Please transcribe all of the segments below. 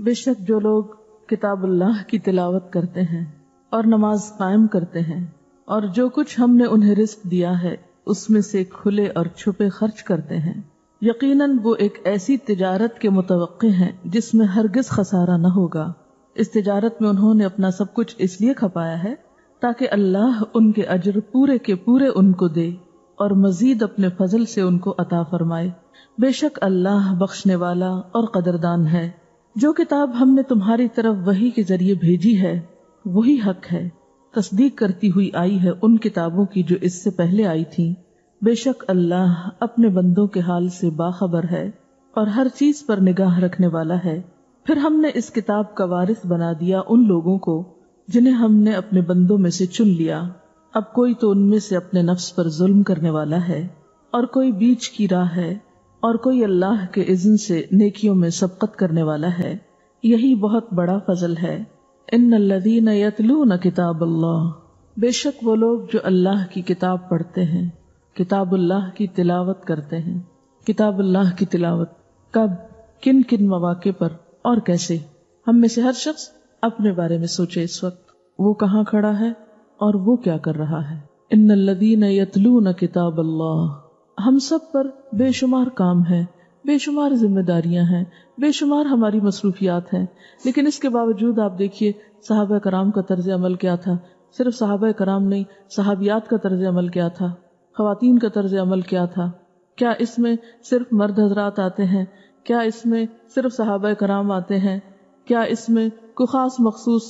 بے شک جو لوگ کتاب اللہ کی تلاوت کرتے ہیں اور نماز قائم کرتے ہیں اور جو کچھ ہم نے انہیں رزق دیا ہے اس میں سے کھلے اور چھپے خرچ کرتے ہیں، یقیناً وہ ایک ایسی تجارت کے متوقع ہیں جس میں ہرگز خسارہ نہ ہوگا۔ اس تجارت میں انہوں نے اپنا سب کچھ اس لیے کھپایا ہے تاکہ اللہ ان کے اجر پورے کے پورے ان کو دے اور مزید اپنے فضل سے ان کو عطا فرمائے۔ بے شک اللہ بخشنے والا اور قدردان ہے۔ جو کتاب ہم نے تمہاری طرف وحی کے ذریعے بھیجی ہے وہی حق ہے، تصدیق کرتی ہوئی آئی ہے ان کتابوں کی جو اس سے پہلے آئی تھیں۔ بے شک اللہ اپنے بندوں کے حال سے باخبر ہے اور ہر چیز پر نگاہ رکھنے والا ہے۔ پھر ہم نے اس کتاب کا وارث بنا دیا ان لوگوں کو جنہیں ہم نے اپنے بندوں میں سے چن لیا۔ اب کوئی تو ان میں سے اپنے نفس پر ظلم کرنے والا ہے اور کوئی بیچ کی راہ ہے اور کوئی اللہ کے اذن سے نیکیوں میں سبقت کرنے والا ہے۔ یہی بہت بڑا فضل ہے۔ ان الذین یتلون کتاب اللہ، بے شک وہ لوگ جو اللہ کی کتاب پڑھتے ہیں، کتاب اللہ کی تلاوت کرتے ہیں۔ کتاب اللہ کی تلاوت کب، کن کن مواقع پر اور کیسے؟ ہم میں سے ہر شخص اپنے بارے میں سوچے اس وقت وہ کہاں کھڑا ہے اور وہ کیا کر رہا ہے۔ ان الذین یتلون کتاب اللہ، ہم سب پر بے شمار کام ہے، بے شمار ذمہ داریاں ہیں، بے شمار ہماری مصروفیات ہیں، لیکن اس کے باوجود آپ دیکھیے صحابہ کرام کا طرز عمل کیا تھا۔ صرف صحابہ کرام نہیں، صحابیات کا طرز عمل کیا تھا، خواتین کا طرز عمل کیا تھا۔ کیا اس میں صرف مرد حضرات آتے ہیں؟ کیا اس میں صرف صحابہ کرام آتے ہیں؟ کیا اس میں کوئی خاص مخصوص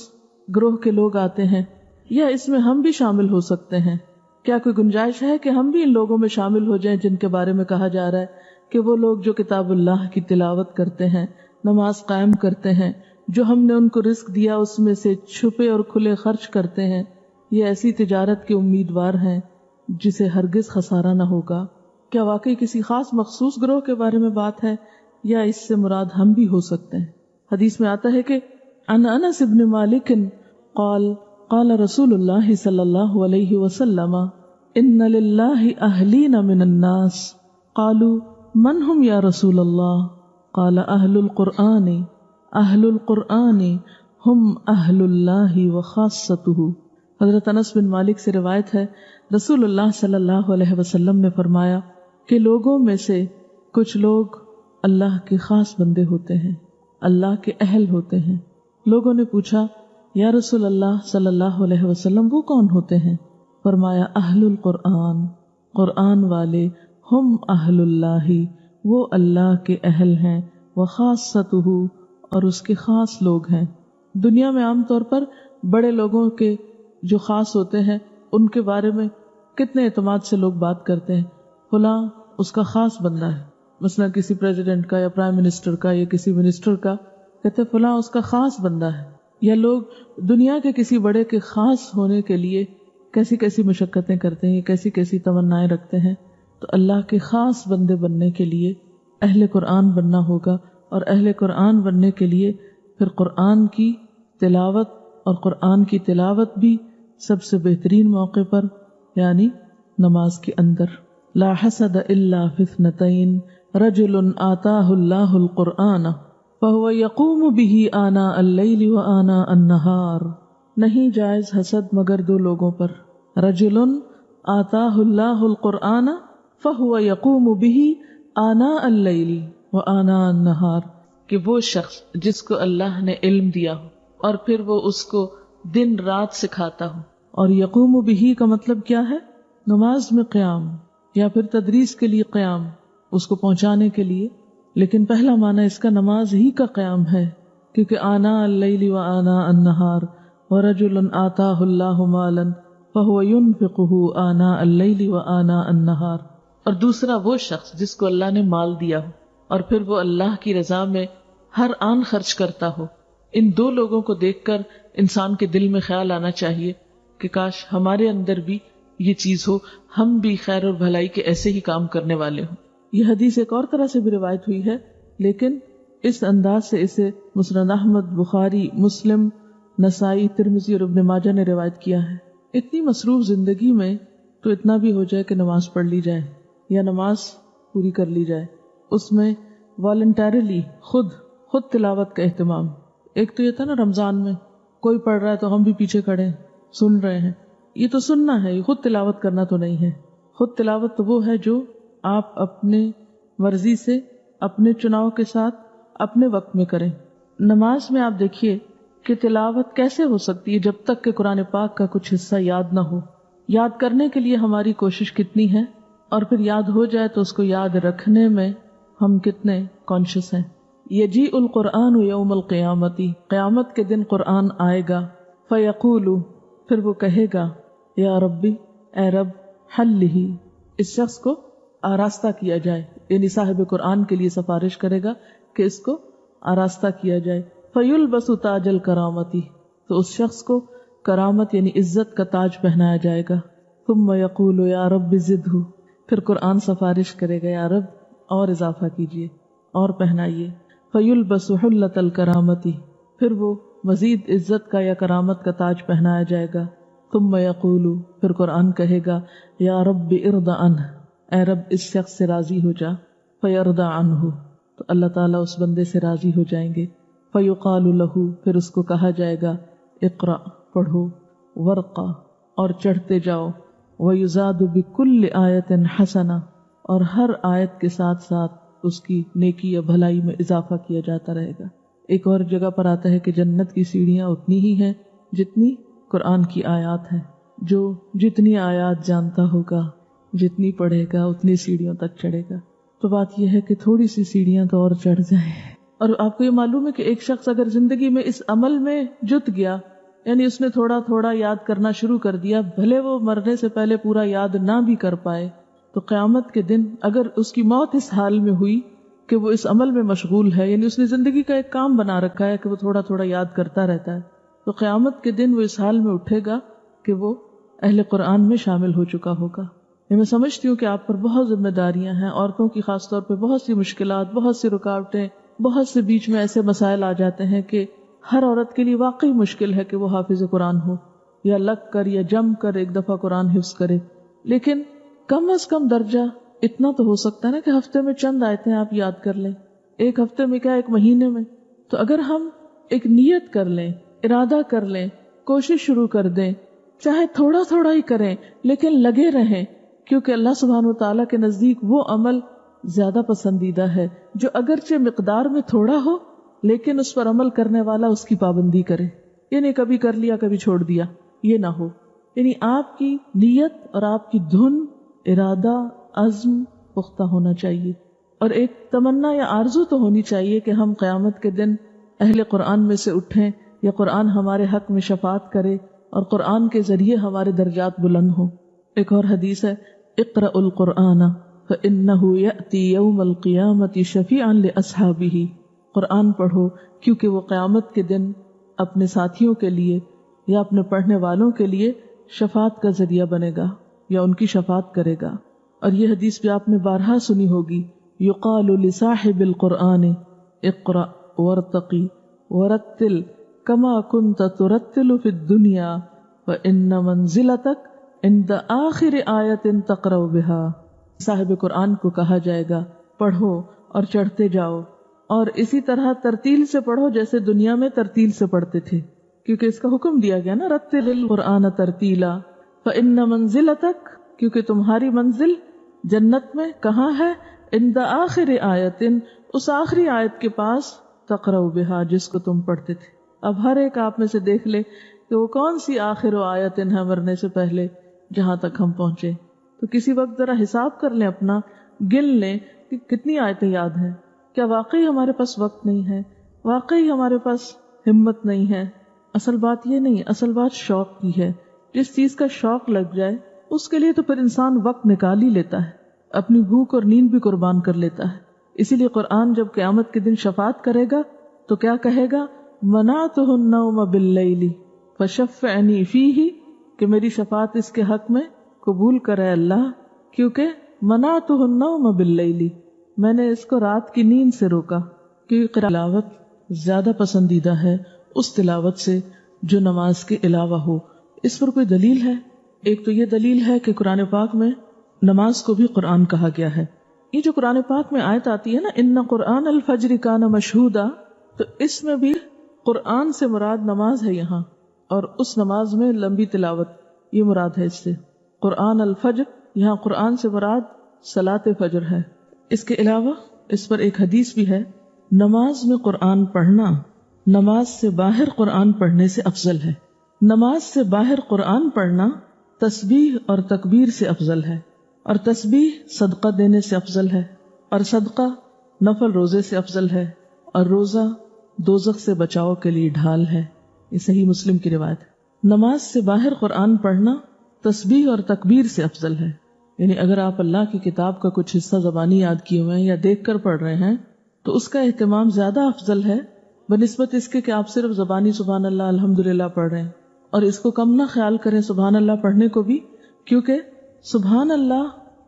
گروہ کے لوگ آتے ہیں، یا اس میں ہم بھی شامل ہو سکتے ہیں؟ کیا کوئی گنجائش ہے کہ ہم بھی ان لوگوں میں شامل ہو جائیں جن کے بارے میں کہا جا رہا ہے کہ وہ لوگ جو کتاب اللہ کی تلاوت کرتے ہیں، نماز قائم کرتے ہیں، جو ہم نے ان کو رزق دیا اس میں سے چھپے اور کھلے خرچ کرتے ہیں، یہ ایسی تجارت کے امیدوار ہیں جسے ہرگز خسارہ نہ ہوگا؟ کیا واقعی کسی خاص مخصوص گروہ کے بارے میں بات ہے یا اس سے مراد ہم بھی ہو سکتے ہیں؟ حدیث میں آتا ہے کہ عن انس بن مالک قال قال رسول اللہ صلی اللہ علیہ وسلم ان للہ اہلین من الناس قالوا من هم یا رسول اللہ قال اہل القرآن اہل القرآن ہم اہل اللہ وخاصتہ۔ حضرت انس بن مالک سے روایت ہے، رسول اللہ صلی اللہ علیہ وسلم نے فرمایا کہ لوگوں میں سے کچھ لوگ اللہ کے خاص بندے ہوتے ہیں، اللہ کے اہل ہوتے ہیں۔ لوگوں نے پوچھا یا رسول اللہ صلی اللہ علیہ وسلم وہ کون ہوتے ہیں؟ فرمایا اہل القرآن، قرآن والے، ہم اہل اللہ، وہ اللہ کے اہل ہیں، وخاصتہ، اور اس کے خاص لوگ ہیں۔ دنیا میں عام طور پر بڑے لوگوں کے جو خاص ہوتے ہیں ان کے بارے میں کتنے اعتماد سے لوگ بات کرتے ہیں، فلاں اس کا خاص بندہ ہے، مثلا کسی پریزیڈنٹ کا یا پرائم منسٹر کا یا کسی منسٹر کا، کہتے فلاں اس کا خاص بندہ ہے۔ یا لوگ دنیا کے کسی بڑے کے خاص ہونے کے لیے کیسی کیسی مشقتیں کرتے ہیں، کیسی کیسی تمنائیں رکھتے ہیں۔ تو اللہ کے خاص بندے بننے کے لیے اہل قرآن بننا ہوگا، اور اہل قرآن بننے کے لیے پھر قرآن کی تلاوت، اور قرآن کی تلاوت بھی سب سے بہترین موقع پر، یعنی نماز کے اندر۔ لا حسد الا فی اثنتین رجل آتاہ اللہ القرآن فہو یقوم بہ آناء اللیل وآناء النہار، نہیں جائز حسد مگر دو لوگوں پر، رجل آتاہ اللہ القرآن فہو یقوم بہ آناء اللیل وآناء النہار، کہ وہ شخص جس کو اللہ نے علم دیا ہو اور پھر وہ اس کو دن رات سکھاتا ہو۔ اور یقوم بہ کا مطلب کیا ہے؟ نماز میں قیام، یا پھر تدریس کے لیے قیام، اس کو پہنچانے کے لیے، لیکن پہلا معنی اس کا نماز ہی کا قیام ہے، کیونکہ آناء اللیل وآناء النہار، ورجل آتاہ اللہ مالا فہو ینفقہ آناء اللیل وآناء النہار، اور دوسرا وہ شخص جس کو اللہ نے مال دیا ہو اور پھر وہ اللہ کی رضا میں ہر آن خرچ کرتا ہو۔ ان دو لوگوں کو دیکھ کر انسان کے دل میں خیال آنا چاہیے کہ کاش ہمارے اندر بھی یہ چیز ہو، ہم بھی خیر اور بھلائی کے ایسے ہی کام کرنے والے ہوں۔ یہ حدیث ایک اور طرح سے بھی روایت ہوئی ہے، لیکن اس انداز سے اسے مسند احمد، بخاری، مسلم، نسائی، ترمذی اور ابن ماجہ نے روایت کیا ہے۔ اتنی مصروف زندگی میں تو اتنا بھی ہو جائے کہ نماز پڑھ لی جائے یا نماز پوری کر لی جائے، اس میں والنٹریلی خود تلاوت کا اہتمام۔ ایک تو یہ تھا نا رمضان میں کوئی پڑھ رہا ہے تو ہم بھی پیچھے کھڑے ہیں سن رہے ہیں، یہ تو سننا ہے، یہ خود تلاوت کرنا تو نہیں ہے. خود تلاوت تو وہ ہے جو آپ اپنے مرضی سے اپنے چناؤ کے ساتھ اپنے وقت میں کریں. نماز میں آپ دیکھیے کہ تلاوت کیسے ہو سکتی ہے جب تک کہ قرآن پاک کا کچھ حصہ یاد نہ ہو. یاد کرنے کے لیے ہماری کوشش کتنی ہے، اور پھر یاد ہو جائے تو اس کو یاد رکھنے میں ہم کتنے کانشیس ہیں. یجیء القرآن یوم القیامتی، قیامت کے دن قرآن آئے گا. فیقول، پھر وہ کہے گا یا ربی، اے رب، حلہ، اس شخص کو آراستہ کیا جائے، یعنی صاحب قرآن کے لیے سفارش کرے گا کہ اس کو آراستہ کیا جائے. فیلبس تاج الکرامتی، تو اس شخص کو کرامت یعنی عزت کا تاج پہنایا جائے گا. ثم یقول یا رب زدہ، پھر قرآن سفارش کرے گا یا رب اور اضافہ کیجیے اور پہنائیے. فیلبس حلۃ الکرامتی، پھر وہ مزید عزت کا یا کرامت کا تاج پہنایا جائے گا. ثم یقول، پھر قرآن کہے گا یا رب ارض عنہ، اے رب اس شخص سے راضی ہو جا. فیرضی عنہ، تو اللہ تعالیٰ اس بندے سے راضی ہو جائیں گے. فیقال لہ، پھر اس کو کہا جائے گا اقرأ، پڑھو، ورقہ، اور چڑھتے جاؤ. ویزاد بکل آیت حسنہ، اور ہر آیت کے ساتھ ساتھ اس کی نیکی یا بھلائی میں اضافہ کیا جاتا رہے گا. ایک اور جگہ پر آتا ہے کہ جنت کی سیڑھیاں اتنی ہی ہیں جتنی قرآن کی آیات ہیں. جو جتنی آیات جانتا ہوگا، جتنی پڑھے گا، اتنی سیڑھیوں تک چڑھے گا. تو بات یہ ہے کہ تھوڑی سی سیڑھیاں تو اور چڑھ جائیں. اور آپ کو یہ معلوم ہے کہ ایک شخص اگر زندگی میں اس عمل میں جت گیا، یعنی اس نے تھوڑا تھوڑا یاد کرنا شروع کر دیا، بھلے وہ مرنے سے پہلے پورا یاد نہ بھی کر پائے، تو قیامت کے دن اگر اس کی موت اس حال میں ہوئی کہ وہ اس عمل میں مشغول ہے، یعنی اس نے زندگی کا ایک کام بنا رکھا ہے کہ وہ تھوڑا تھوڑا یاد کرتا رہتا ہے، تو قیامت کے دن وہ اس حال میں اٹھے گا کہ وہ اہل قرآن میں شامل ہو چکا ہوگا. میں سمجھتی ہوں کہ آپ پر بہت ذمہ داریاں ہیں، عورتوں کی خاص طور پہ بہت سی مشکلات، بہت سی رکاوٹیں، بہت سے بیچ میں ایسے مسائل آ جاتے ہیں کہ ہر عورت کے لیے واقعی مشکل ہے کہ وہ حافظ قرآن ہو، یا لگ کر یا جم کر ایک دفعہ قرآن حفظ کرے. لیکن کم از کم درجہ اتنا تو ہو سکتا ہے نا کہ ہفتے میں چند آیتیں آپ یاد کر لیں. ایک ہفتے میں کیا، ایک مہینے میں. تو اگر ہم ایک نیت کر لیں، ارادہ کر لیں، کوشش شروع کر دیں، چاہے تھوڑا تھوڑا ہی کریں لیکن لگے رہیں، کیونکہ اللہ سبحانہ و تعالیٰ کے نزدیک وہ عمل زیادہ پسندیدہ ہے جو اگرچہ مقدار میں تھوڑا ہو لیکن اس پر عمل کرنے والا اس کی پابندی کرے. یعنی کبھی کر لیا کبھی چھوڑ دیا، یہ نہ ہو. یعنی آپ کی نیت اور آپ کی دھن، ارادہ، عزم پختہ ہونا چاہیے، اور ایک تمنا یا آرزو تو ہونی چاہیے کہ ہم قیامت کے دن اہل قرآن میں سے اٹھیں، یا قرآن ہمارے حق میں شفاعت کرے اور قرآن کے ذریعے ہمارے درجات بلند ہوں. ایک اور حدیث ہے، اقرأ القرآن فإنه يأتي يوم القیامة شفیعا لأصحابہ، قرآن پڑھو کیونکہ وہ قیامت کے دن اپنے ساتھیوں کے لیے یا اپنے پڑھنے والوں کے لیے شفاعت کا ذریعہ بنے گا یا ان کی شفاعت کرے گا. اور یہ حدیث بھی آپ نے بارہا سنی ہوگی، یقال لصاحب القرآن اقرأ وارتقی ورتل کما کنت ترتل فی الدنیا وان منزلتک عند آخر آیت تقرأ بها. صاحب قرآن کو کہا جائے گا پڑھو اور چڑھتے جاؤ، اور اسی طرح ترتیل سے پڑھو جیسے دنیا میں ترتیل سے پڑھتے تھے، کیونکہ اس کا حکم دیا گیا نا، رتل القرآن ترتیلا فإن منزلتک، کیونکہ تمہاری منزل جنت میں کہاں ہے، عند آخر آیت، اس آخری آیت کے پاس، تقرأ بها، جس کو تم پڑھتے تھے. اب ہر ایک آپ میں سے دیکھ لے کہ وہ کون سی آخر آیت ہے مرنے سے پہلے جہاں تک ہم پہنچے. تو کسی وقت ذرا حساب کر لیں اپنا، گن لیں کہ کتنی آیتیں یاد ہیں. کیا واقعی ہمارے پاس وقت نہیں ہے؟ واقعی ہمارے پاس ہمت نہیں ہے؟ اصل بات یہ نہیں، اصل بات شوق کی ہے. جس چیز کا شوق لگ جائے اس کے لیے تو پھر انسان وقت نکال ہی لیتا ہے، اپنی بھوک اور نیند بھی قربان کر لیتا ہے. اسی لیے قرآن جب قیامت کے دن شفاعت کرے گا تو کیا کہے گا، منعتہ النوم باللیل فشفعنی فیہ، کہ میری شفاعت اس کے حق میں قبول کرے اللہ، کیونکہ منعتہ النوم باللیل، میں نے اس کو رات کی نیند سے روکا. کیونکہ تلاوت زیادہ پسندیدہ ہے اس تلاوت سے جو نماز کے علاوہ ہو. اس پر کوئی دلیل ہے؟ ایک تو یہ دلیل ہے کہ قرآن پاک میں نماز کو بھی قرآن کہا گیا ہے. یہ جو قرآن پاک میں آیت آتی ہے نا، ان قرآن الفجر کان مشہودا، تو اس میں بھی قرآن سے مراد نماز ہے یہاں، اور اس نماز میں لمبی تلاوت، یہ مراد ہے اس سے۔ قرآن الفجر، یہاں قرآن سے مراد صلاۃ فجر ہے۔ اس کے علاوہ اس پر ایک حدیث بھی ہے، نماز میں قرآن پڑھنا نماز سے باہر قرآن پڑھنے سے افضل ہے۔ نماز سے باہر قرآن پڑھنا تسبیح اور تکبیر سے افضل ہے، اور تسبیح صدقہ دینے سے افضل ہے، اور صدقہ نفل روزے سے افضل ہے، اور روزہ دوزخ سے بچاؤ کے لیے ڈھال ہے۔ یہ صحیح مسلم کی روایت ہے۔ نماز سے باہر قرآن پڑھنا تسبیح اور تکبیر سے افضل ہے، یعنی اگر آپ اللہ کی کتاب کا کچھ حصہ زبانی یاد کیے ہوئے ہیں یا دیکھ کر پڑھ رہے ہیں تو اس کا اہتمام زیادہ افضل ہے بنسبت اس کے کہ آپ صرف زبانی سبحان اللہ الحمدللہ پڑھ رہے ہیں، اور اس کو کم نہ خیال کریں سبحان اللہ پڑھنے کو بھی، کیونکہ سبحان اللہ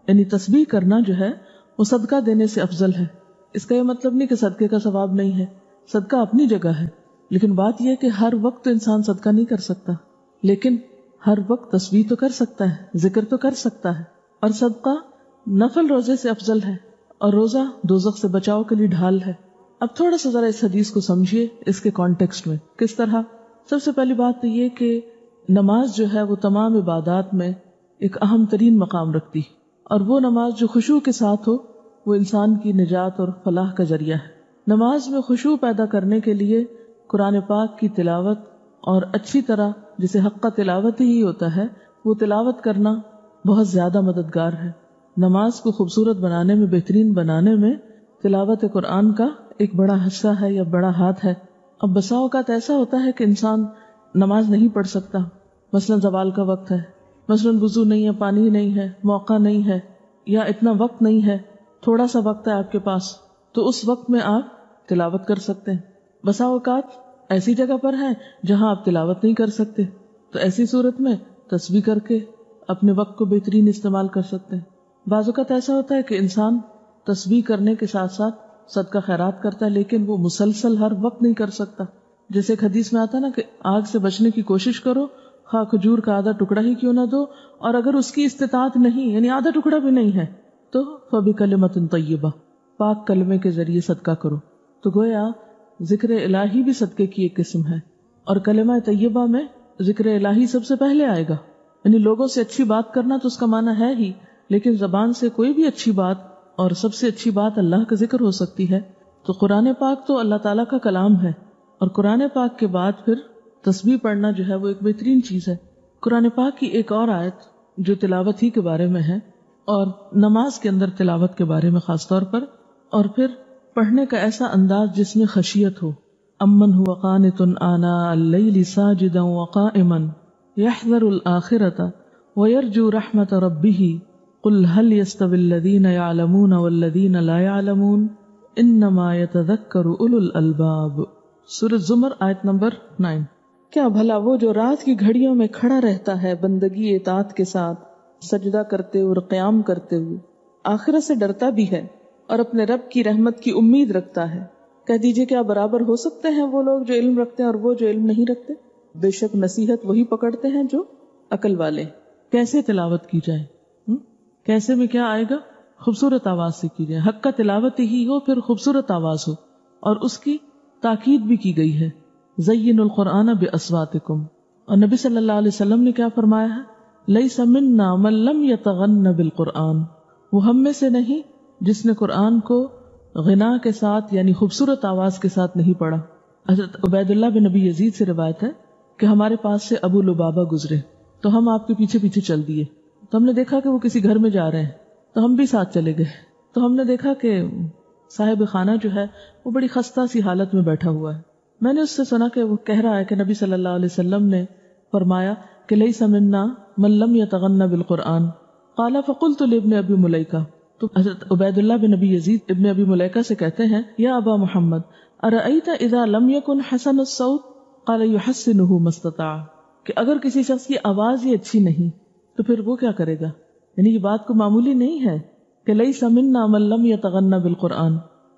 یعنی تسبیح کرنا جو ہے وہ صدقہ دینے سے افضل ہے۔ اس کا یہ مطلب نہیں کہ صدقے کا ثواب نہیں ہے، صدقہ اپنی جگہ ہے، لیکن بات یہ ہے کہ ہر وقت انسان صدقہ نہیں کر سکتا، لیکن ہر وقت تسبیح تو کر سکتا ہے، ذکر تو کر سکتا ہے، اور صدقہ نفل روزے سے افضل ہے، اور روزہ دوزخ سے بچاؤ کے لیے ڈھال ہے۔ اب تھوڑا سا ذرا اس حدیث کو سمجھیے اس کے کانٹیکسٹ میں کس طرح۔ سب سے پہلی بات تو یہ کہ نماز جو ہے وہ تمام عبادات میں ایک اہم ترین مقام رکھتی ہے، اور وہ نماز جو خشوع کے ساتھ ہو وہ انسان کی نجات اور فلاح کا ذریعہ ہے۔ نماز میں خشوع پیدا کرنے کے لیے قرآن پاک کی تلاوت اور اچھی طرح جسے حق تلاوت ہی ہوتا ہے وہ تلاوت کرنا بہت زیادہ مددگار ہے۔ نماز کو خوبصورت بنانے میں، بہترین بنانے میں تلاوت قرآن کا ایک بڑا حصہ ہے یا بڑا ہاتھ ہے۔ اب بسا اوقات ایسا ہوتا ہے کہ انسان نماز نہیں پڑھ سکتا، مثلا زوال کا وقت ہے، مثلا وضو نہیں ہے، پانی نہیں ہے، موقع نہیں ہے، یا اتنا وقت نہیں ہے، تھوڑا سا وقت ہے آپ کے پاس، تو اس وقت میں آپ تلاوت کر سکتے ہیں۔ بسا اوقات ایسی جگہ پر ہیں جہاں آپ تلاوت نہیں کر سکتے، تو ایسی صورت میں تسبیح کر کے اپنے وقت کو بہترین استعمال کر سکتے ہیں۔ بعض اوقات ایسا ہوتا ہے کہ انسان تسبیح کرنے کے ساتھ ساتھ صدقہ خیرات کرتا ہے، لیکن وہ مسلسل ہر وقت نہیں کر سکتا۔ جیسے ایک حدیث میں آتا نا کہ آگ سے بچنے کی کوشش کرو، خواہ کھجور کا آدھا ٹکڑا ہی کیوں نہ دو، اور اگر اس کی استطاعت نہیں یعنی آدھا ٹکڑا بھی نہیں ہے تو فَبِكَلِمَةٍ طَيِّبَةٍ، پاک کلمے کے ذریعے صدقہ کرو۔ تو گویا ذکر الہی بھی صدقے کی ایک قسم ہے، اور کلمہ طیبہ میں ذکر الہی سب سے پہلے آئے گا۔ یعنی لوگوں سے اچھی بات کرنا تو اس کا معنی ہے ہی، لیکن زبان سے کوئی بھی اچھی بات، اور سب سے اچھی بات اللہ کا ذکر ہو سکتی ہے۔ تو قرآن پاک تو اللہ تعالیٰ کا کلام ہے، اور قرآن پاک کے بعد پھر تسبیح پڑھنا جو ہے وہ ایک بہترین چیز ہے۔ قرآن پاک کی ایک اور آیت جو تلاوت ہی کے بارے میں ہے، اور نماز کے اندر تلاوت کے بارے میں خاص طور پر، اور پھر پڑھنے کا ایسا انداز جس میں خشیت ہو۔ امن هو قانت آناء اللیل ساجدا وقائما یحذر الآخرة ویرجو رحمت ربہ قل هل يستوی الذین یعلمون والذین لا یعلمون انما یتذکر اولو الالباب۔ سورۃ زمر آیت نمبر 9۔ کیا بھلا وہ جو رات کی گھڑیوں میں کھڑا رہتا ہے بندگی اطاعت کے ساتھ، سجدہ کرتے اور قیام کرتے ہوئے، آخرت سے ڈرتا بھی ہے اور اپنے رب کی رحمت کی امید رکھتا ہے، کہہ دیجئے کیا برابر ہو سکتے ہیں وہ لوگ جو علم رکھتے ہیں اور وہ جو علم نہیں رکھتے؟ بے شک نصیحت وہی پکڑتے ہیں جو عقل والے۔ کیسے تلاوت کی جائے؟ کیسے میں کیا آئے گا؟ خوبصورت آواز سے کی جائے، حق کا تلاوت ہی ہو، پھر خوبصورت آواز ہو، اور اس کی تاکید بھی کی گئی ہے، زینوا القرآن باصواتکم۔ اور نبی صلی اللہ علیہ وسلم نے کیا فرمایا ہے؟ لیس منا من لم یتغن بالقرآن، وہ ہم میں سے نہیں جس نے قرآن کو غنا کے ساتھ یعنی خوبصورت آواز کے ساتھ نہیں پڑھا۔ حضرت عبید اللہ بن نبی یزید سے روایت ہے کہ ہمارے پاس سے ابو لبابہ گزرے تو ہم آپ کے پیچھے پیچھے چل دیے، تو ہم نے دیکھا کہ وہ کسی گھر میں جا رہے ہیں، تو ہم بھی ساتھ چلے گئے، تو ہم نے دیکھا کہ صاحب خانہ جو ہے وہ بڑی خستہ سی حالت میں بیٹھا ہوا ہے۔ میں نے اس سے سنا کہ وہ کہہ رہا ہے کہ نبی صلی اللہ علیہ وسلم نے فرمایا کہ لیس منا من لم یتغن بالقرآن، قال فقلت لابن ابی ملیکہ، تو حضرت عبید اللہ بن نبی یزید ابن ابی ملیکہ سے کہتے ہیں یا ابا محمد ارأیت اذا لم یکن حسن الصوت قال یحسنہ ما استطاع، کہ اگر کسی شخص کی آواز ہی اچھی نہیں تو پھر وہ کیا کرے گا؟ یعنی یہ بات کو معمولی نہیں ہے کہ لیس منا من لم یتغن بالقرآن۔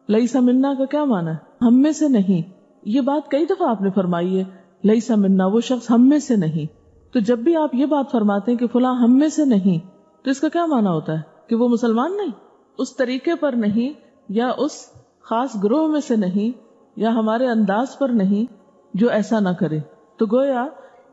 لیس منا کا کیا معنی ہے؟ ہم میں سے نہیں۔ یہ بات کئی دفعہ آپ نے فرمائی ہے، لیس منا، وہ شخص ہم میں سے نہیں۔ تو جب بھی آپ یہ بات فرماتے ہیں کہ فلاں ہم میں سے نہیں، تو اس کا کیا معنی ہوتا ہے؟ کہ وہ مسلمان نہیں، اس طریقے پر نہیں، یا اس خاص گروہ میں سے نہیں، یا ہمارے انداز پر نہیں، جو ایسا نہ کرے. تو گویا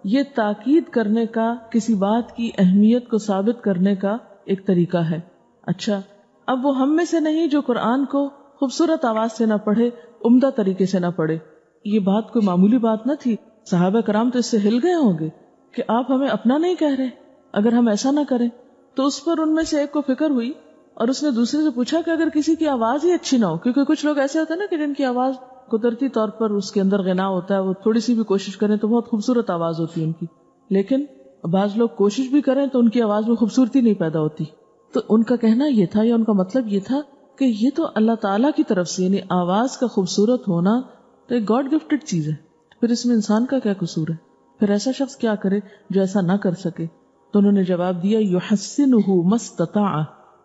یہ تاکید کرنے کا، کسی بات کی اہمیت کو ثابت کرنے کا ایک طریقہ ہے. اچھا، اب وہ ہم میں سے نہیں جو قرآن کو خوبصورت آواز سے نہ پڑھے، عمدہ طریقے سے نہ پڑھے. یہ بات کوئی معمولی بات نہ تھی. صحابہ کرام تو اس سے ہل گئے ہوں گے کہ آپ ہمیں اپنا نہیں کہہ رہے اگر ہم ایسا نہ کریں. تو اس پر ان میں سے ایک کو فکر ہوئی اور اس نے دوسرے سے پوچھا کہ اگر کسی کی آواز ہی اچھی نہ ہو، کیونکہ کچھ لوگ ایسے ہوتے ہیں نا کہ جن کی آواز قدرتی طور پر اس کے اندر غنا ہوتا ہے، وہ تھوڑی سی بھی کوشش کریں تو بہت خوبصورت آواز ہوتی ہے ان کی، لیکن بعض لوگ کوشش بھی کریں تو ان کی آواز میں خوبصورتی نہیں پیدا ہوتی. تو ان کا کہنا یہ تھا، یا ان کا مطلب یہ تھا کہ یہ تو اللہ تعالیٰ کی طرف سے، یعنی آواز کا خوبصورت ہونا تو ایک گاڈ گفٹڈ چیز ہے، پھر اس میں انسان کا کیا قصور ہے؟ پھر ایسا شخص کیا کرے جو ایسا نہ کر سکے؟ تو انہوں نے جواب دیا یحسنہ ما استطاع،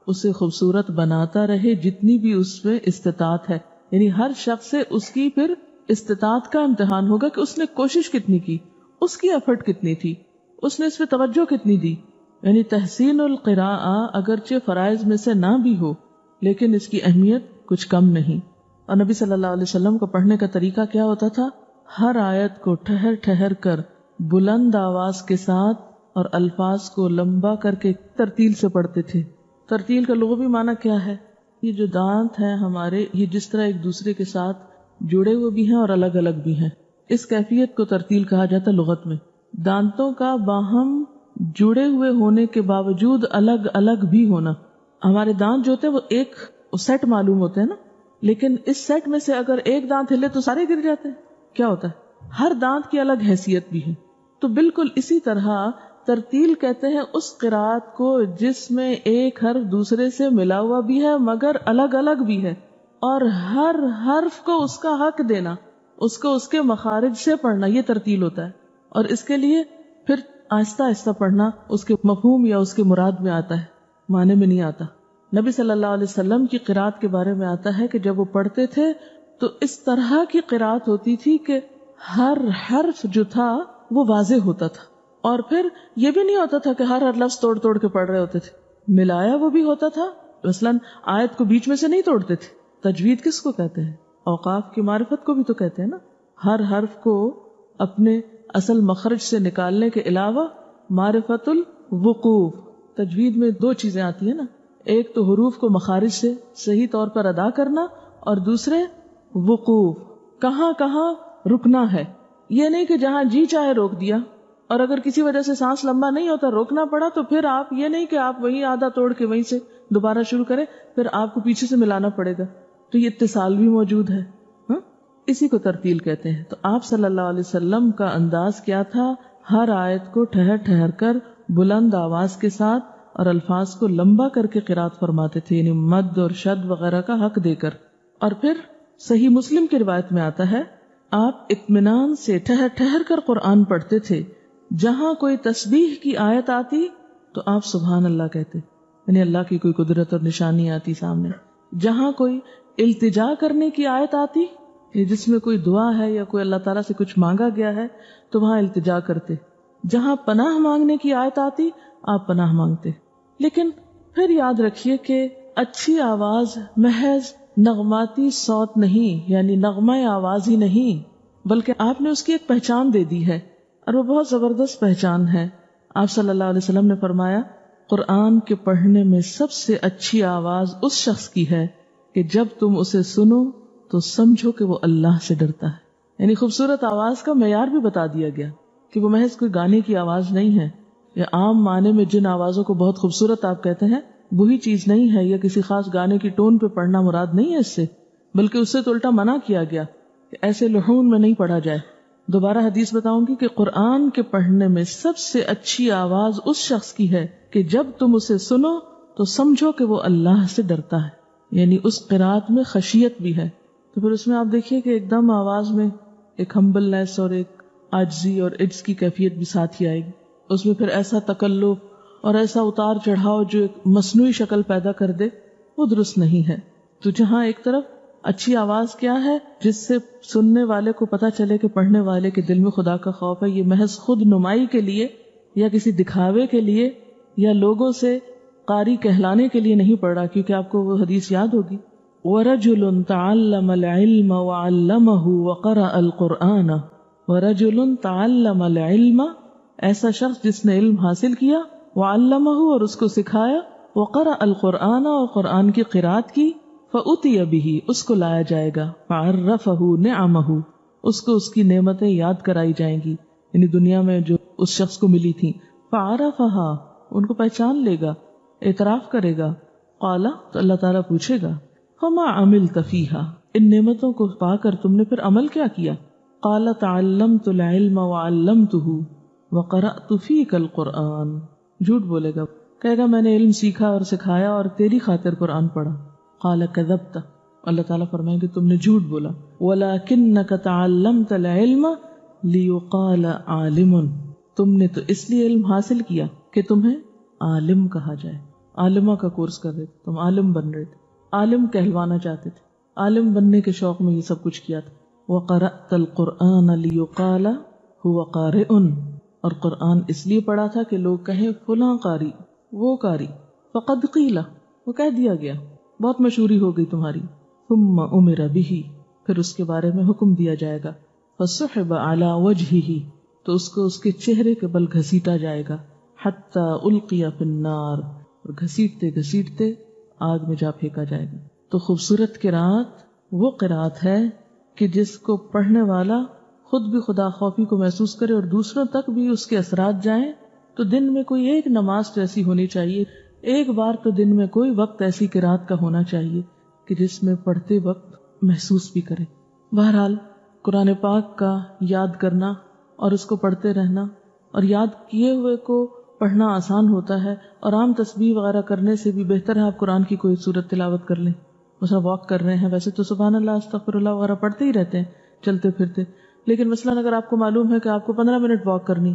اسے خوبصورت بناتا رہے جتنی بھی اس میں استطاعت ہے. یعنی ہر شخص سے اس کی پھر استطاعت کا امتحان ہوگا کہ اس نے کوشش کتنی کی، اس کی ایفرٹ کتنی تھی، اس نے اس پہ توجہ کتنی دی. یعنی تحسین القراءہ اگرچہ فرائض میں سے نہ بھی ہو لیکن اس کی اہمیت کچھ کم نہیں. اور نبی صلی اللہ علیہ وسلم کو پڑھنے کا طریقہ کیا ہوتا تھا؟ ہر آیت کو ٹھہر ٹھہر کر بلند آواز کے ساتھ اور الفاظ کو لمبا کر کے ترتیل سے پڑھتے تھے. ترتیل کا لغوی معنی کیا ہے؟ یہ جو دانت ہیں ہمارے، یہ جس طرح ایک دوسرے کے ساتھ جڑے ہوئے بھی ہیں اور الگ الگ بھی ہیں، اس کیفیت کو ترتیل کہا جاتا ہے لغت میں. دانتوں کا باہم جڑے ہوئے ہونے کے باوجود الگ الگ بھی ہونا. ہمارے دانت جو ہوتے ہیں وہ ایک سیٹ معلوم ہوتے ہیں نا، لیکن اس سیٹ میں سے اگر ایک دانت ہلے تو سارے گر جاتے ہیں. کیا ہوتا ہے؟ ہر دانت کی الگ حیثیت بھی ہے. تو بالکل اسی طرح ترتیل کہتے ہیں اس قرات کو جس میں ایک حرف دوسرے سے ملا ہوا بھی ہے مگر الگ الگ بھی ہے، اور ہر حرف کو اس کا حق دینا، اس کو اس کے مخارج سے پڑھنا، یہ ترتیل ہوتا ہے. اور اس کے لیے پھر آہستہ آہستہ پڑھنا اس کے مفہوم یا اس کے مراد میں آتا ہے، معنی میں نہیں آتا. نبی صلی اللہ علیہ وسلم کی قرات کے بارے میں آتا ہے کہ جب وہ پڑھتے تھے تو اس طرح کی قرات ہوتی تھی کہ ہر حرف جو تھا وہ واضح ہوتا تھا، اور پھر یہ بھی نہیں ہوتا تھا کہ ہر لفظ توڑ توڑ کے پڑھ رہے ہوتے تھے، ملایا وہ بھی ہوتا تھا. مثلاً آیت کو بیچ میں سے نہیں توڑتے تھے. تجوید کس کو کہتے ہیں؟ اوقاف کی معرفت کو بھی تو کہتے ہیں نا. ہر حرف کو اپنے اصل مخرج سے نکالنے کے علاوہ معرفت الوقوف. تجوید میں دو چیزیں آتی ہیں نا، ایک تو حروف کو مخارج سے صحیح طور پر ادا کرنا، اور دوسرے وقوف، کہاں کہاں رکنا ہے. یہ نہیں کہ جہاں جی چاہے روک دیا، اور اگر کسی وجہ سے سانس لمبا نہیں ہوتا روکنا پڑا تو پھر آپ یہ نہیں کہ آپ وہیں آدھا توڑ کے وہیں سے دوبارہ شروع کریں، پھر آپ کو پیچھے سے ملانا پڑے گا. تو یہ اتصال بھی موجود ہے. اسی کو ترتیل کہتے ہیں. تو آپ صلی اللہ علیہ وسلم کا انداز کیا تھا؟ ہر آیت کو ٹھہر ٹھہر کر بلند آواز کے ساتھ اور الفاظ کو لمبا کر کے قرات فرماتے تھے، یعنی مد اور شد وغیرہ کا حق دے کر. اور پھر صحیح مسلم کی روایت میں آتا ہے آپ اطمینان سے ٹھہر ٹھہر کر قرآن پڑھتے تھے. جہاں کوئی تسبیح کی آیت آتی تو آپ سبحان اللہ کہتے، یعنی اللہ کی کوئی قدرت اور نشانی آتی سامنے. جہاں کوئی التجا کرنے کی آیت آتی، جس میں کوئی دعا ہے یا کوئی اللہ تعالیٰ سے کچھ مانگا گیا ہے تو وہاں التجا کرتے. جہاں پناہ مانگنے کی آیت آتی آپ پناہ مانگتے. لیکن پھر یاد رکھیے کہ اچھی آواز محض نغماتی صوت نہیں، یعنی نغمہ آواز ہی نہیں، بلکہ آپ نے اس کی ایک پہچان دے دی ہے، اور وہ بہت زبردست پہچان ہے. آپ صلی اللہ علیہ وسلم نے فرمایا قرآن کے پڑھنے میں سب سے اچھی آواز اس شخص کی ہے کہ جب تم اسے سنو تو سمجھو کہ وہ اللہ سے ڈرتا ہے. یعنی خوبصورت آواز کا معیار بھی بتا دیا گیا کہ وہ محض کوئی گانے کی آواز نہیں ہے، یا عام معنی میں جن آوازوں کو بہت خوبصورت آپ کہتے ہیں وہی چیز نہیں ہے، یا کسی خاص گانے کی ٹون پہ پڑھنا مراد نہیں ہے اس سے، بلکہ اس سے تو الٹا منع کیا گیا کہ ایسے لحون میں نہیں پڑھا جائے. دوبارہ حدیث بتاؤں گی کہ قرآن کے پڑھنے میں سب سے اچھی آواز اس شخص کی ہے کہ جب تم اسے سنو تو سمجھو کہ وہ اللہ سے ڈرتا ہے. یعنی اس قرات میں خشیت بھی ہے. تو پھر اس میں آپ دیکھیے کہ ایک دم آواز میں ایک ہمبلنس اور ایک عاجزی اور عجز کی کیفیت بھی ساتھ ہی آئے گی. اس میں پھر ایسا تکلف اور ایسا اتار چڑھاؤ جو ایک مصنوعی شکل پیدا کر دے، وہ درست نہیں ہے. تو جہاں ایک طرف اچھی آواز کیا ہے جس سے سننے والے کو پتا چلے کہ پڑھنے والے کے دل میں خدا کا خوف ہے، یہ محض خود نمائی کے لیے یا کسی دکھاوے کے لیے یا لوگوں سے قاری کہلانے کے لیے نہیں پڑھ رہا، کیونکہ آپ کو وہ حدیث یاد ہوگی وَرَجُلٌ تَعَلَّمَ الْعِلْمَ وَعَلَّمَهُ وَقَرَأَ الْقُرْآنَ وَرَجُلٌ تَعَلَّمَ الْعِلْمَ، ایسا شخص جس نے علم حاصل کیا، وَعَلَّمَهُ، اور اس کو سکھایا، وَقَرَأَ الْقُرْآنَ، اور قرآن کی قرات کی، فَأُتِيَ بِهِ، اس کو لایا جائے گا، فَعَرَّفَهُ نِعَمَهُ، اس کو اس کی نعمتیں یاد کرائی جائیں گی، یعنی دنیا میں جو اس شخص کو ملی تھی، فَعَرَفَهَا، ان کو پہچان لے گا، اعتراف کرے گا، قَالَ، تو اللہ تعالیٰ پوچھے گا، فَمَا عَمِلْتَ فِيهَا، ان نعمتوں کو پا کر تم نے پھر عمل کیا کیا؟ قَالَ تَعَلَّمْتُ الْعِلْمَ وَعَلَّمْتُهُ وَقَرَأْتُ فِيكَ الْقُرْآنَ، جھوٹ بولے گا، کہے گا میں نے علم سیکھا اور سکھایا اور تیری خاطر قرآن پڑھا۔ قَالَ كَذَبْتَ، اللہ تعالیٰ فرمائیں گے تم نے جھوٹ بولا، وَلَكِنَّكَ تَعَلَّمْتَ الْعِلْمَ لِيُقَالَ عَالِمٌ، تم نے تو اس لیے علم حاصل کیا کہ تمہیں عالم کہا جائے، عالمہ کا کورس کر رہے تھے تم، عالم بن رہے تھے، عالم کہلوانا چاہتے تھے، عالم بننے کے شوق میں یہ سب کچھ کیا تھا۔ وَقَرَأْتَ الْقُرْآنَ لِيُقَالَ هُوَ قَارِئٌ، اور قرآن اس لیے پڑھا تھا کہ لوگ کہیں فلاں قاری، وہ قاری، فقد قیل، وہ کہہ دیا گیا، بہت مشہوری ہو گئی تمہاری، ثم امر به، پھر اس کے بارے میں حکم دیا جائے گا، فسحب علی وجہہ، تو اس کو اس کے چہرے کے بل گھسیٹا جائے گا، حتی القی فی النار، اور گھسیٹتے گھسیٹتے آگ میں جا پھینکا جائے گا۔ تو خوبصورت قرات وہ قرات ہے کہ جس کو پڑھنے والا خود بھی خدا خوفی کو محسوس کرے اور دوسروں تک بھی اس کے اثرات جائیں۔ تو دن میں کوئی ایک نماز تو ایسی ہونی چاہیے، ایک بار تو دن میں کوئی وقت ایسی قرات کا ہونا چاہیے کہ جس میں پڑھتے وقت محسوس بھی کرے۔ بہرحال قرآن پاک کا یاد کرنا اور اس کو پڑھتے رہنا، اور یاد کیے ہوئے کو پڑھنا آسان ہوتا ہے، اور عام تسبیح وغیرہ کرنے سے بھی بہتر ہے آپ قرآن کی کوئی سورت تلاوت کر لیں۔ مثلا واک کر رہے ہیں، ویسے تو سبحان اللہ استغفر اللہ وغیرہ پڑھتے ہی رہتے ہیں چلتے پھرتے، لیکن مثلا اگر آپ کو معلوم ہے کہ آپ کو 15 منٹ واک کرنی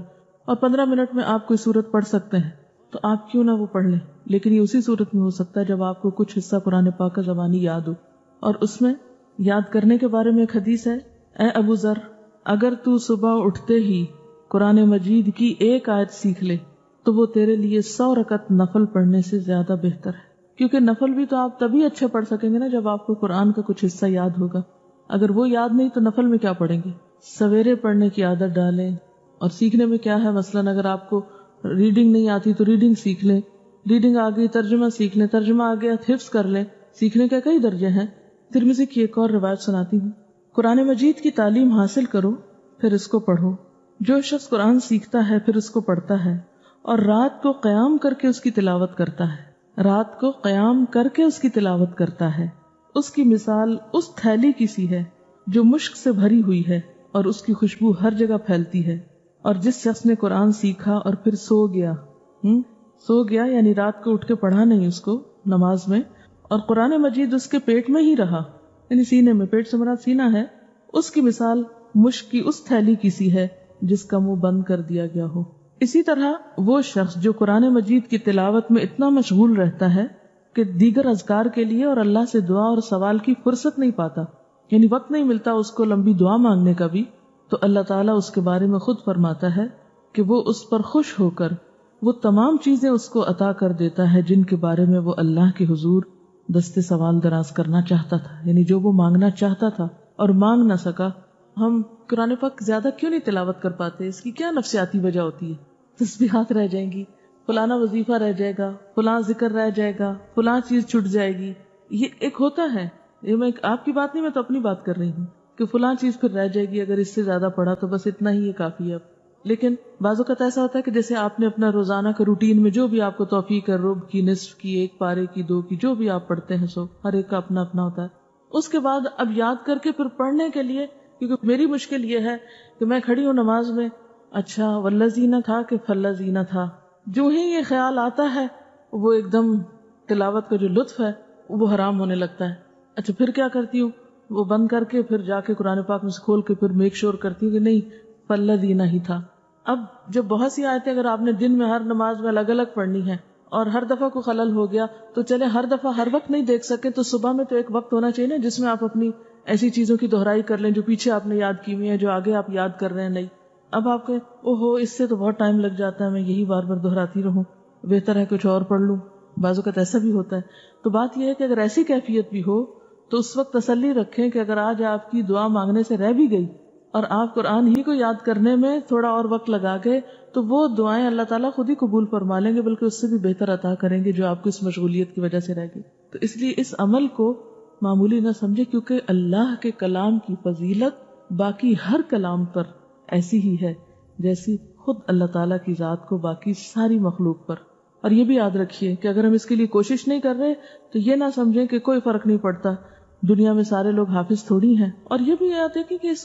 اور 15 منٹ میں آپ کوئی سورت پڑھ سکتے ہیں، تو آپ کیوں نہ وہ پڑھ لیں۔ لیکن یہ اسی صورت میں ہو سکتا ہے جب آپ کو کچھ حصہ قرآن پاک کا زبانی یاد ہو۔ اور اس میں یاد کرنے کے بارے میں ایک حدیث ہے، اے ابو ذر، اگر تو صبح اٹھتے ہی قرآن مجید کی ایک آیت سیکھ لے تو وہ تیرے لیے 100 رکعت نفل پڑھنے سے زیادہ بہتر ہے، کیونکہ نفل بھی تو آپ تبھی اچھے پڑھ سکیں گے نا جب آپ کو قرآن کا کچھ حصہ یاد ہوگا۔ اگر وہ یاد نہیں تو نفل میں کیا پڑھیں گے؟ سویرے پڑھنے کی عادت ڈالیں۔ اور سیکھنے میں کیا ہے، مثلاً اگر آپ کو ریڈنگ نہیں آتی تو ریڈنگ سیکھ لیں، ریڈنگ آ گئی ترجمہ سیکھ لیں، ترجمہ آ گیا حفظ کر لیں۔ سیکھنے کے کئی درجے ہیں۔ ترمذی کی ایک اور روایت سناتی ہوں، قرآن مجید کی تعلیم حاصل کرو پھر اس کو پڑھو۔ جو شخص قرآن سیکھتا ہے پھر اس کو پڑھتا ہے اور رات کو قیام کر کے اس کی تلاوت کرتا ہے، رات کو قیام کر کے اس کی تلاوت کرتا ہے، اس کی مثال اس تھیلی کی سی ہے جو مشک سے بھری ہوئی ہے اور اس کی خوشبو ہر جگہ پھیلتی ہے۔ اور جس شخص نے قرآن سیکھا اور پھر سو گیا یعنی رات کو اٹھ کے پڑھا نہیں اس کو نماز میں، اور قرآن مجید اس کے پیٹ میں ہی رہا، یعنی سینے میں، پیٹ سے مراد سینہ ہے، اس کی مثال مشک کی اس تھیلی کی سی ہے جس کا منہ بند کر دیا گیا ہو۔ اسی طرح وہ شخص جو قرآن مجید کی تلاوت میں اتنا مشغول رہتا ہے کہ دیگر اذکار کے لیے اور اللہ سے دعا اور سوال کی فرصت نہیں پاتا، یعنی وقت نہیں ملتا اس کو لمبی دعا مانگنے کا بھی، تو اللہ تعالیٰ اس کے بارے میں خود فرماتا ہے کہ وہ اس پر خوش ہو کر وہ تمام چیزیں اس کو عطا کر دیتا ہے جن کے بارے میں وہ اللہ کے حضور دستے سوال دراز کرنا چاہتا تھا، یعنی جو وہ مانگنا چاہتا تھا اور مانگ نہ سکا۔ ہم قرآن پاک زیادہ کیوں نہیں تلاوت کر پاتے؟ اس کی کیا نفسیاتی وجہ ہوتی ہے؟ تسبیحات رہ جائیں گی، فلانا وظیفہ رہ جائے گا، فلاں ذکر رہ جائے گا، فلاں چیز چھٹ جائے گی۔ یہ ایک ہوتا ہے، یہ میں آپ کی بات نہیں، میں تو اپنی بات کر رہی ہوں کہ فلاں چیز پھر رہ جائے گی، اگر اس سے زیادہ پڑھا تو بس اتنا ہی یہ کافی ہے۔ لیکن بعض اوقات ایسا ہوتا ہے کہ جیسے آپ نے اپنا روزانہ کا روٹین میں جو بھی آپ کو توفیق ہے، ربع کی، نصف کی، ایک پارے کی، 2 کی، جو بھی آپ پڑھتے ہیں، سو ہر ایک کا اپنا اپنا ہوتا ہے۔ اس کے بعد اب یاد کر کے پھر پڑھنے کے لیے، کیونکہ میری مشکل یہ ہے کہ میں کھڑی ہوں نماز میں، اچھا والذین تھا کہ فالذین تھا، جو ہی یہ خیال آتا ہے وہ ایک دم تلاوت کا جو لطف ہے وہ حرام ہونے لگتا ہے۔ اچھا پھر کیا کرتی ہوں، وہ بند کر کے پھر جا کے قرآن پاک میں سے کھول کے پھر میک شور کرتی ہوں کہ نہیں فالذین ہی تھا۔ اب جب بہت سی آیتیں اگر آپ نے دن میں ہر نماز میں الگ الگ پڑھنی ہے اور ہر دفعہ کو خلل ہو گیا تو چلے ہر دفعہ ہر وقت نہیں دیکھ سکے تو صبح میں تو ایک وقت ہونا چاہیے نا جس میں آپ اپنی ایسی چیزوں کی دہرائی کر لیں جو پیچھے آپ نے یاد کی ہوئی ہیں، جو آگے آپ یاد کر رہے ہیں نہیں۔ اب آپ کے اوہو اس سے تو بہت ٹائم لگ جاتا ہے، میں یہی بار بار دہراتی رہوں، بہتر ہے کچھ اور پڑھ لوں۔ بعض اوقات ایسا بھی ہوتا ہے۔ تو بات یہ ہے کہ اگر ایسی کیفیت بھی ہو تو اس وقت تسلی رکھیں کہ اگر آج آپ کی دعا مانگنے سے رہ بھی گئی اور آپ قرآن ہی کو یاد کرنے میں تھوڑا اور وقت لگا کے تو وہ دعائیں اللہ تعالیٰ خود ہی قبول فرما لیں گے، بلکہ اس سے بھی بہتر عطا کریں گے جو آپ کو اس مشغولیت کی وجہ سے رہ گئی. تو اس لیے اس عمل کو معمولی نہ سمجھے، کیونکہ اللہ کے کلام کی فضیلت باقی ہر کلام پر ایسی ہی ہے جیسی خود اللہ تعالیٰ کی ذات کو باقی ساری مخلوق پر. اور یہ بھی یاد رکھیے کہ اگر ہم اس کے لیے کوشش نہیں کر رہے تو یہ نہ سمجھیں کہ کوئی فرق نہیں پڑتا، دنیا میں سارے لوگ حافظ تھوڑی ہیں. اور یہ بھی یاد رکھیں کہ اس